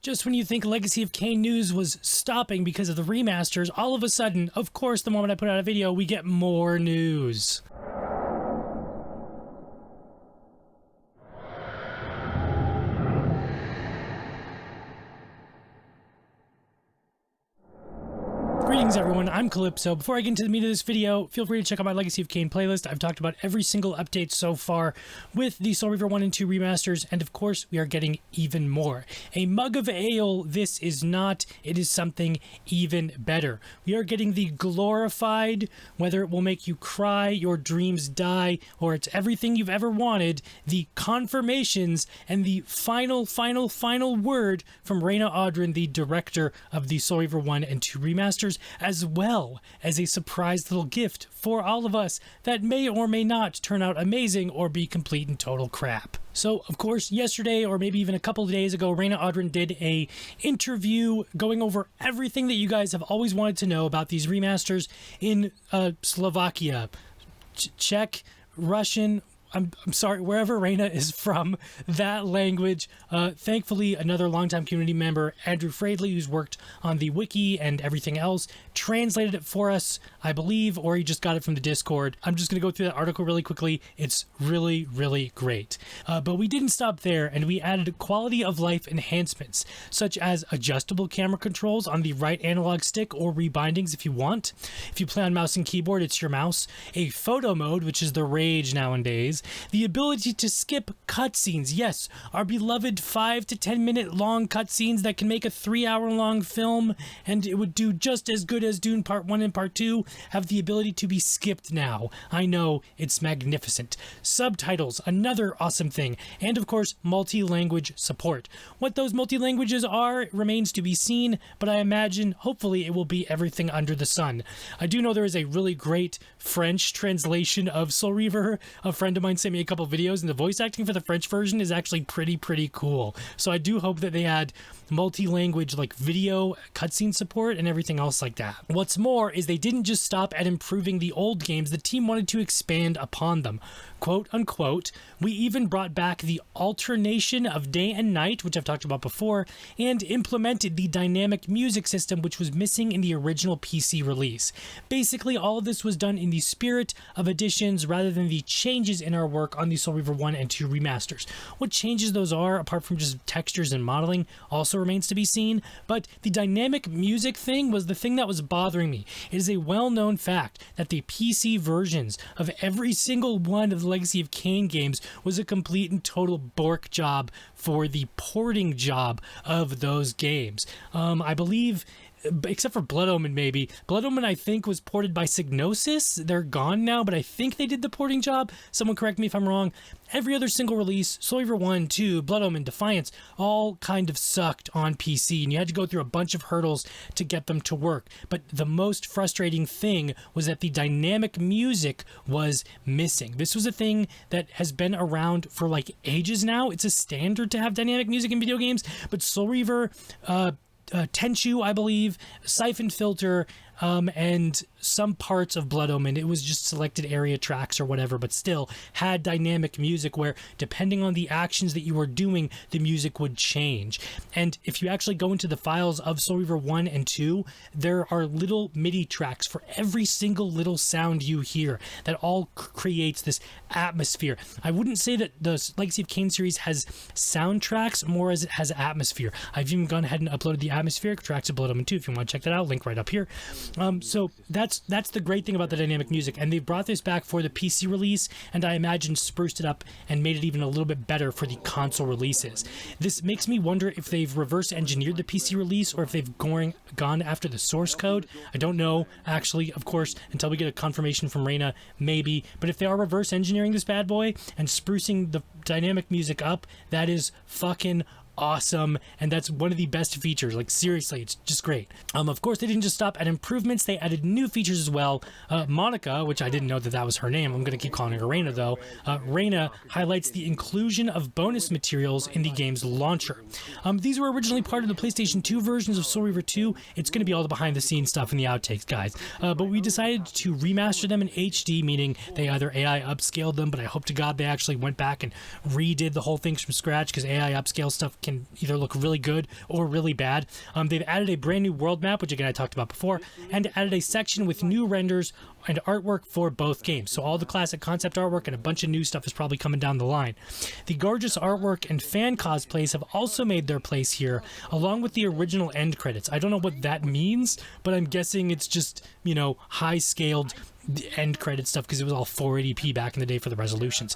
Just when you think Legacy of Kain news was stopping because of the remasters, all of a sudden, of course, the moment I put out a video, we get more news. Greetings everyone, I'm Calypso. Before I get into the meat of this video, feel free to check out my Legacy of Kain playlist. I've talked about every single update so far with the Soul Reaver 1 and 2 remasters, and of course we are getting even more. A mug of ale, this is not, it is something even better. We are getting the glorified, whether it will make you cry, your dreams die, or it's everything you've ever wanted, the confirmations and the final word from Raina Audrin, the director of the Soul Reaver 1 and 2 remasters, as well as a surprise little gift for all of us that may or may not turn out amazing or be complete and total crap. So, of course, yesterday, or maybe even a couple of days ago, Raina Audrin did a interview going over everything that you guys have always wanted to know about these remasters in Slovakia, Czech, Russian, I'm sorry, wherever Raina is from, that language. Thankfully, another longtime community member, Andrew Fradley, who's worked on the wiki and everything else, translated it for us, I believe, or he just got it from the Discord. I'm just going to go through that article really quickly. It's really, really great. But we didn't stop there, and we added quality of life enhancements, such as adjustable camera controls on the right analog stick or rebindings if you want. If you play on mouse and keyboard, it's your mouse. A photo mode, which is the rage nowadays. The ability to skip cutscenes. Yes, our beloved 5 to 10 minute long cutscenes that can make a 3-hour long film, and it would do just as good as Dune Part 1 and Part 2, have the ability to be skipped now. I know, it's magnificent. Subtitles, another awesome thing. And of course, multi-language support. What those multi-languages are remains to be seen, but I imagine, hopefully, it will be everything under the sun. I do know there is a really great French translation of Soul Reaver. A friend of mine sent me a couple videos, and the voice acting for the French version is actually pretty cool. So I do hope that they add multi-language like video cutscene support and everything else like that. What's more is they didn't just stop at improving the old games, the team wanted to expand upon them. Quote unquote, we even brought back the alternation of day and night, which I've talked about before, and implemented the dynamic music system, which was missing in the original PC release. Basically, all of this was done in the spirit of additions rather than the changes in our work on the Soul Reaver 1 and 2 remasters. What changes those are, apart from just textures and modeling, also remains to be seen, but the dynamic music thing was the thing that was bothering me. It is a well-known fact that the PC versions of every single one of the Legacy of Kain games was a complete and total bork job for the porting job of those games. I believe, except for Blood Omen maybe. Blood Omen I think was ported by Psygnosis. They're gone now, but I think they did the porting job. Someone correct me if I'm wrong. Every other single release, Soul Reaver 1, 2, Blood Omen, Defiance, all kind of sucked on PC, and you had to go through a bunch of hurdles to get them to work. But the most frustrating thing was that the dynamic music was missing. This was a thing that has been around for like ages now. It's a standard to have dynamic music in video games, but Soul Reaver, Tenchu, I believe, Siphon Filter, and some parts of Blood Omen, it was just selected area tracks or whatever, but still had dynamic music where, depending on the actions that you were doing, the music would change. And if you actually go into the files of Soul Reaver 1 and 2, there are little MIDI tracks for every single little sound you hear that all creates this atmosphere. I wouldn't say that the Legacy of Kain series has soundtracks more as it has atmosphere. I've even gone ahead and uploaded the atmospheric tracks of Blood Omen 2 if you want to check that out, link right up here. So that's the great thing about the dynamic music, and they brought this back for the PC release, and I imagine spruced it up and made it even a little bit better for the console releases. This makes me wonder if they've reverse engineered the PC release or if they've gone after the source code. I don't know, actually, of course, until we get a confirmation from Raina, maybe, but if they are reverse engineering this bad boy and sprucing the dynamic music up, that is fucking awesome, and that's one of the best features. Like, seriously, it's just great. Of course, they didn't just stop at improvements, they added new features as well. Monica, which I didn't know that was her name, I'm gonna keep calling her Raina though. Raina highlights the inclusion of bonus materials in the game's launcher. These were originally part of the PlayStation 2 versions of Soul Reaver 2. It's gonna be all the behind the scenes stuff in the outtakes, guys. But we decided to remaster them in HD, meaning they either AI upscaled them, but I hope to God they actually went back and redid the whole thing from scratch, because AI upscale stuff can either look really good or really bad. They've added a brand new world map, which again I talked about before, and added a section with new renders and artwork for both games. So all the classic concept artwork and a bunch of new stuff is probably coming down the line. The gorgeous artwork and fan cosplays have also made their place here, along with the original end credits. I don't know what that means, but I'm guessing it's just, you know, high-scaled end credit stuff because it was all 480p back in the day for the resolutions.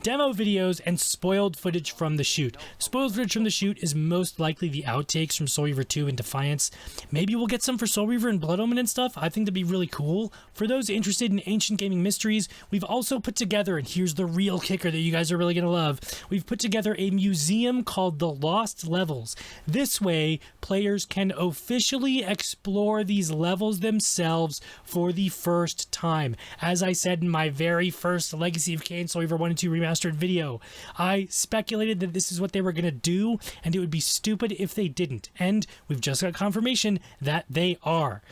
Demo videos and spoiled footage from the shoot. Spoiled footage from the shoot is most likely the outtakes from Soul Reaver 2 and Defiance. Maybe we'll get some for Soul Reaver and Blood Omen and stuff. I think that'd be really cool. For those interested in ancient gaming mysteries, we've also put together, and here's the real kicker that you guys are really going to love, we've put together a museum called the Lost Levels. This way, players can officially explore these levels themselves for the first time. As I said in my very first Legacy of Kain Soul Reaver 1 and 2 Remastered video, I speculated that this is what they were going to do, and it would be stupid if they didn't. And we've just got confirmation that they are.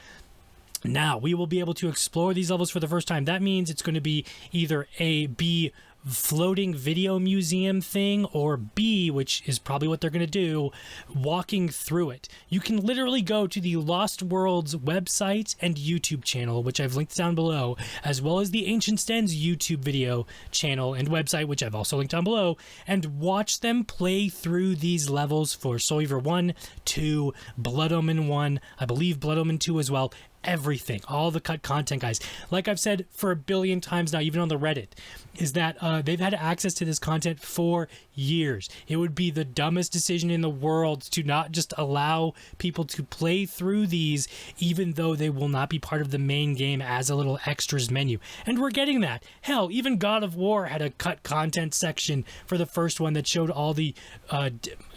Now, we will be able to explore these levels for the first time. That means it's going to be either A, B, floating video museum thing, or B, which is probably what they're going to do, walking through it. You can literally go to the Lost Worlds website and YouTube channel, which I've linked down below, as well as the Ancient Stens YouTube video channel and website, which I've also linked down below, and watch them play through these levels for Soul Reaver 1, 2, Blood Omen 1, I believe Blood Omen 2 as well. Everything, all the cut content, guys. Like I've said for a billion times now, even on the Reddit, is that they've had access to this content for years. It would be the dumbest decision in the world to not just allow people to play through these, even though they will not be part of the main game as a little extras menu. And we're getting that. Hell, even God of War had a cut content section for the first one that showed all the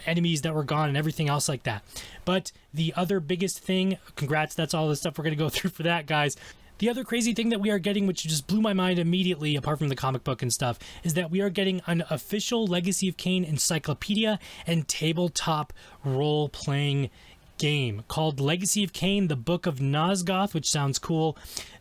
enemies that were gone and everything else like that. But the other biggest thing, congrats, that's all the stuff we're going to go through for that, guys. The other crazy thing that we are getting, which just blew my mind immediately, apart from the comic book and stuff, is that we are getting an official Legacy of Kain Encyclopedia and tabletop role-playing game called Legacy of Kain, the Book of Nosgoth, which sounds cool.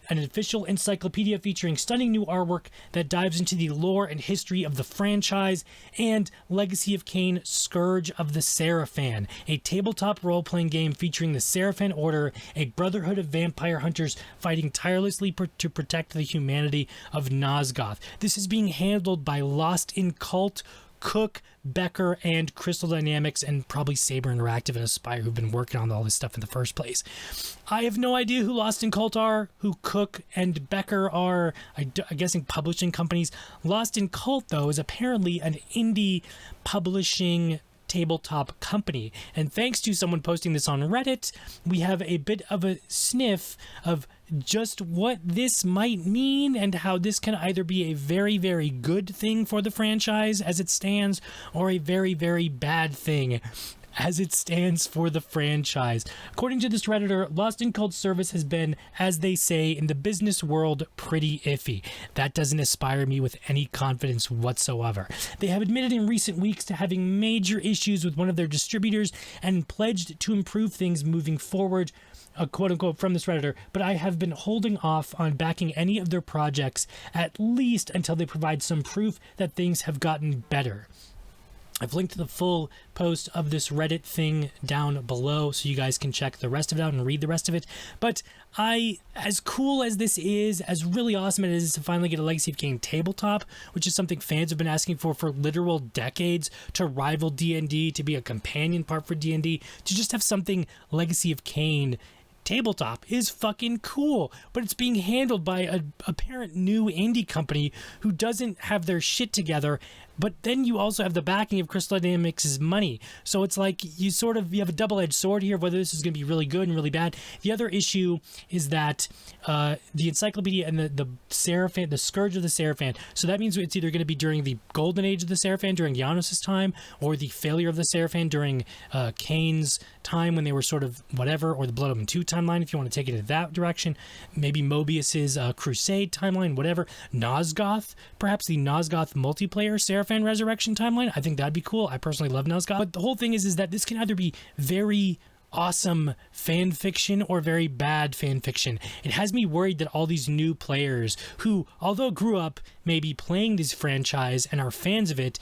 An official encyclopedia featuring stunning new artwork that dives into the lore and history of the franchise, and Legacy of Kain Scourge of the Seraphan, a tabletop role-playing game featuring the Seraphan Order, a brotherhood of vampire hunters fighting tirelessly to protect the humanity of Nosgoth. This is being handled by Lost in Cult, Cook, Becker, and Crystal Dynamics, and probably Saber Interactive and Aspire, who've been working on all this stuff in the first place. I have no idea who Lost in Cult are, who Cook and Becker are. I'm guessing publishing companies. Lost in Cult, though, is apparently an indie publishing tabletop company, and thanks to someone posting this on Reddit, we have a bit of a sniff of just what this might mean and how this can either be a very, very good thing for the franchise as it stands, or a very, very bad thing as it stands for the franchise. According to this Redditor, Lost in Cult service has been, as they say in the business world, pretty iffy. That doesn't inspire me with any confidence whatsoever. They have admitted in recent weeks to having major issues with one of their distributors and pledged to improve things moving forward, quote unquote, from this Redditor, but I have been holding off on backing any of their projects, at least until they provide some proof that things have gotten better. I've linked the full post of this Reddit thing down below so you guys can check the rest of it out and read the rest of it. But as cool as this is, as really awesome it is to finally get a Legacy of Kain tabletop, which is something fans have been asking for literal decades, to rival D&D, to be a companion part for D&D, to just have something Legacy of Kain tabletop is fucking cool, but it's being handled by a apparent new indie company who doesn't have their shit together. But then you also have the backing of Crystal Dynamics' money. So it's like you have a double-edged sword here of whether this is going to be really good and really bad. The other issue is that the Encyclopedia and the Seraphan, the Scourge of the Seraphan, so that means it's either going to be during the Golden Age of the Seraphan during Janos' time, or the failure of the Seraphan during Kain's time when they were sort of whatever, or the Blood Omen 2 timeline if you want to take it in that direction. Maybe Mobius's Crusade timeline, whatever. Nosgoth, perhaps the Nosgoth multiplayer Seraphan Resurrection timeline. I think that'd be cool. I personally love Nosgoth. But the whole thing is that this can either be very awesome fan fiction or very bad fan fiction. It has me worried that all these new players who, although grew up maybe playing this franchise and are fans of it,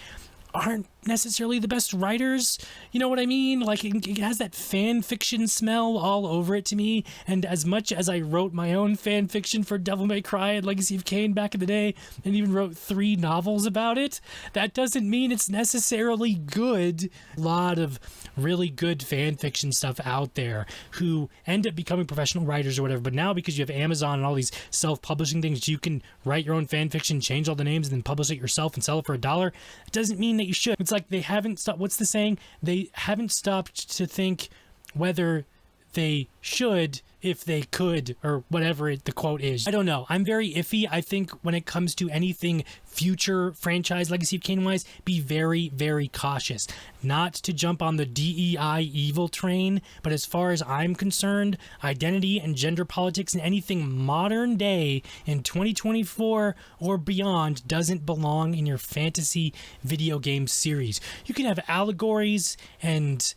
aren't necessarily the best writers. You know what I mean? Like, it has that fan fiction smell all over it to me. And as much as I wrote my own fan fiction for Devil May Cry and Legacy of Kain back in the day, and even wrote 3 novels about it, that doesn't mean it's necessarily good. A lot of really good fan fiction stuff out there who end up becoming professional writers or whatever. But now, because you have Amazon and all these self-publishing things, you can write your own fan fiction, change all the names, and then publish it yourself and sell it for $1. It doesn't mean that you should. It's like they haven't stopped. What's the saying? They haven't stopped to think whether they should if they could, or whatever the quote is. I don't know. I'm very iffy. I think when it comes to anything future franchise Legacy of Kain wise, be very, very cautious. Not to jump on the DEI evil train, but as far as I'm concerned, identity and gender politics and anything modern day in 2024 or beyond doesn't belong in your fantasy video game series. You can have allegories and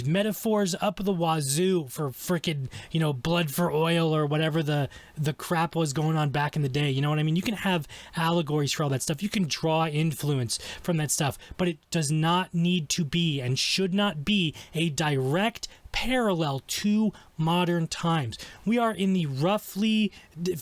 metaphors up the wazoo for frickin', you know, blood for oil or whatever the crap was going on back in the day. You know what I mean? You can have allegories for all that stuff. You can draw influence from that stuff, but it does not need to be and should not be a direct parallel to modern times. We are in the roughly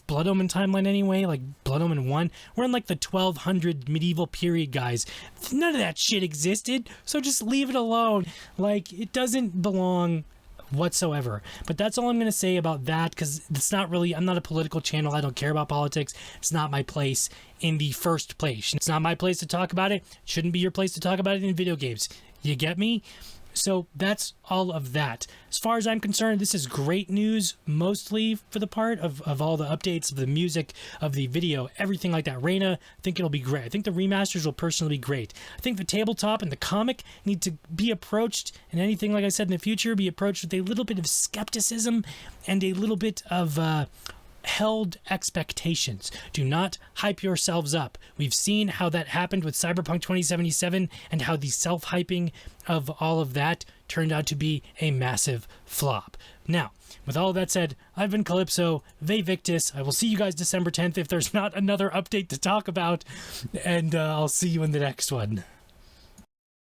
Blood Omen timeline anyway, like Blood Omen 1. We're in like the 1200 medieval period, guys. None of that shit existed, so just leave it alone. Like, it doesn't belong whatsoever. But that's all I'm going to say about that, because it's not really, I'm not a political channel. I don't care about politics. It's not my place in the first place. It's not my place to talk about it. It shouldn't be your place to talk about it in video games. You get me? So that's all of that. As far as I'm concerned, this is great news, mostly for the part of all the updates, of the music, of the video, everything like that. Reina, I think it'll be great. I think the remasters will personally be great. I think the tabletop and the comic need to be approached, and anything, like I said, in the future, be approached with a little bit of skepticism and a little bit of held expectations. Do not hype yourselves up. We've seen how that happened with Cyberpunk 2077 and how the self-hyping of all of that turned out to be a massive flop. Now, with all of that said, I've been Calypso, Ve Victis. I will see you guys December 10th if there's not another update to talk about, and I'll see you in the next one.